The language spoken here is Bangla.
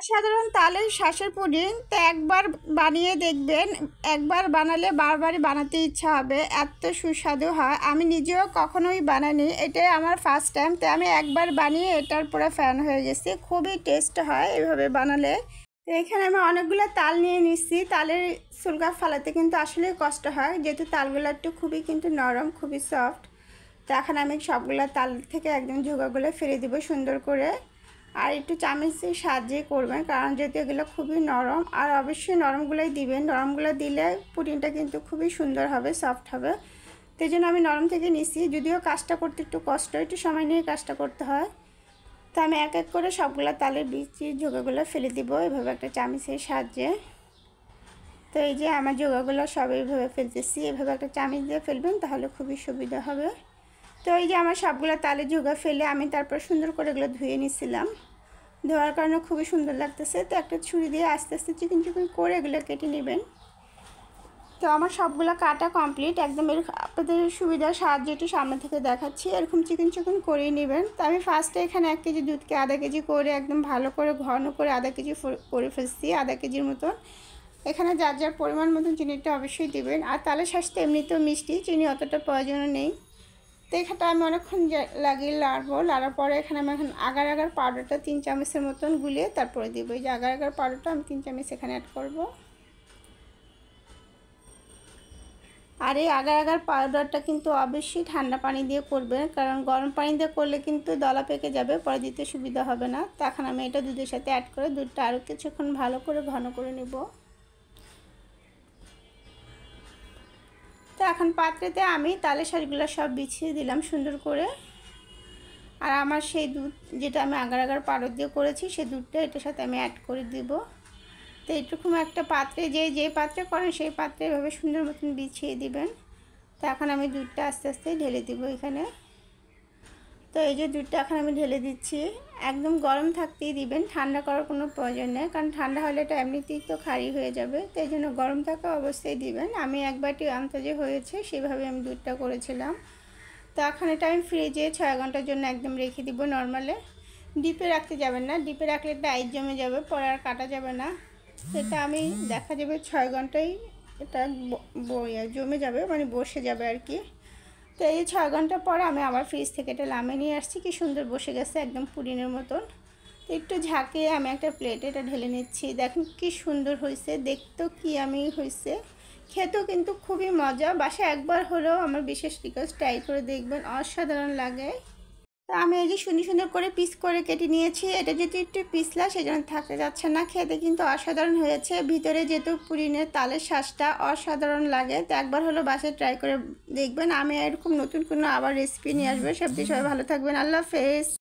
অসাধারণ তালের শাঁসের পুডিং তো একবার বানিয়ে দেখবেন, একবার বানালে বারবারই বানাতে ইচ্ছা হবে, এত সুস্বাদু হয়। আমি নিজেও কখনোই বানাইনি, এটাই আমার ফার্স্ট টাইম। তো আমি একবার বানিয়ে এটার পুরো ফ্যান হয়ে গেছি, খুবই টেস্ট হয় এভাবে বানালে। তো এখানে আমি অনেকগুলো তাল নিয়ে নিচ্ছি। তালের সুলকা ফালাতে কিন্তু আসলেই কষ্ট হয়, যেহেতু তালগুলো একটু খুবই কিন্তু নরম, খুবই সফট। তো এখন আমি সবগুলো তাল থেকে একদম ঝোঁকাগুলো ফেলে দেবো সুন্দর করে। আর একটু চামচের সাহায্যে করবেন, কারণ যেহেতু এগুলো খুবই নরম। আর অবশ্যই নরমগুলোই দিবেন, নরমগুলো দিলে পুডিংটা কিন্তু খুবই সুন্দর হবে, সফট হবে। তো এই জন্য আমি নরম থেকে নিচ্ছি, যদিও কাজটা করতে একটু কষ্ট, একটু সময় নিয়ে কাজটা করতে হয়। তো আমি এক এক করে সবগুলো তালের বিচি ঝোঁকাগুলো ফেলে দিব এভাবে একটা চামচের সাহায্যে। তো এই যে আমার ঝোঁকাগুলো সব এইভাবে ফেলতেছি, এভাবে একটা চামচ দিয়ে ফেলবেন, তাহলে খুবই সুবিধা হবে। তো এই যে আমার সবগুলো তালের ঝোঁকা ফেলে আমি তারপর সুন্দর করে এগুলো ধুয়ে নিছিলাম। ধোয়ার কারণে খুবই সুন্দর লাগতেছে। তো একটা ছুরি দিয়ে আস্তে আস্তে চিকন চিকন করে এগুলো কেটে নেবেন। তো আমার সবগুলো কাটা কমপ্লিট, একদম আপনাদের সুবিধার সাহায্যে একটু সামনে থেকে দেখাচ্ছি, এরকম চিকন চিকন করেই নেবেন। তো আমি ফার্স্টে এখানে 1 কেজি দুধকে আধা কেজি করে একদম ভালো করে ঘন করে আধা কেজি করে ফেলছি, আধা কেজির মতন। এখানে যার যার পরিমাণ মতন চিনিটা অবশ্যই দেবেন। আর তালের শাঁস তো এমনিতেও মিষ্টি, চিনি অতটা প্রয়োজনও নেই। তো এখানটা আমি অনেকক্ষণ লাগিয়ে লাড়ার পরে এখানে আমি এখন আগার আগার পাউডারটা 3 চামচের মতন গুলিয়ে তারপরে দেবো। এই যে আগার আগার পাউডারটা আমি 3 চামচ এখানে অ্যাড করব। আর এই আগার আগার পাউডারটা কিন্তু অবশ্যই ঠান্ডা পানি দিয়ে করবেন, কারণ গরম পানি দিয়ে করলে কিন্তু দলা পেকে যাবে, পরে দিতে সুবিধা হবে না। তো এখন আমি এটা দুধের সাথে অ্যাড করে দুধটা আরও কিছুক্ষণ ভালো করে ঘন করে নেব। তো এখন পাত্রেতে আমি তালের শাঁসগুলো সব বিছিয়ে দিলাম সুন্দর করে। আর আমার সেই দুধ যেটা আমি আগার আগার পাউডার দিয়ে করেছি, সেই দুধটা এটার সাথে আমি অ্যাড করে দিব। তো এইটুকু একটা পাত্রে যে পাত্রে করেন সেই পাত্রে এভাবে সুন্দর মতন বিছিয়ে দিবেন। তো এখন আমি দুধটা আস্তে আস্তে ঢেলে দিব এখানে। তো এই যে দুধটা এখন আমি ঢেলে দিচ্ছি, একদম গরম থাকতেই দিবেন, ঠান্ডা করার কোনো প্রয়োজন নেই, কারণ ঠান্ডা হলে এটা এমনিতেই তো খারি হয়ে যাবে। তো এই জন্য গরম থাকা অবস্থায় দিবেন। আমি এক বাটি আন্দাজে হয়েছে সেভাবে আমি দুধটা করেছিলাম। তো এখন এটা আমি ফ্রিজে 6 ঘন্টার জন্য একদম রেখে দিব নর্মালে। ডিপে রাখতে যাবেন না, ডিপে রাখলে এটা আইস জমে যাবে, পরে আর কাটা যাবে না। এটা আমি দেখা যাবে 6 ঘন্টায় এটা জমে যাবে, মানে বসে যাবে আর কি। তো এই 6 ঘন্টা পর আমি আবার ফ্রিজ থেকে এটা নামিয়ে নিয়ে আসছি, কি সুন্দর বসে গেছে একদম পুডিংয়ের মতন। তো একটু ঝাঁকিয়ে আমি একটা প্লেটে এটা ঢেলে নিচ্ছি। দেখুন কি সুন্দর হয়েছে, দেখতেও কি আমি হয়েছে, খেতেও কিন্তু খুবই মজা। বাসায় একবার হলেও আমার বিশেষ রিকোয়েস্ট ট্রাই করে দেখবেন, অসাধারণ লাগে। তো আমি এই যে সুন্দর সুন্দর করে পিস করে কেটে নিয়েছি। এটা যেহেতু একটু পিছলা সেজন্য থাকতে যাচ্ছে না, খেতে কিন্তু অসাধারণ হয়েছে। ভিতরে যেহেতু পুডিংয়ের তালের শাঁসটা অসাধারণ লাগে। তো একবার হলো বাসায় ট্রাই করে দেখবেন। আমি এরকম নতুন কোনো আবার রেসিপি নিয়ে আসবো। সবচেয়ে সবাই ভালো থাকবেন, আল্লাহ হাফেজ।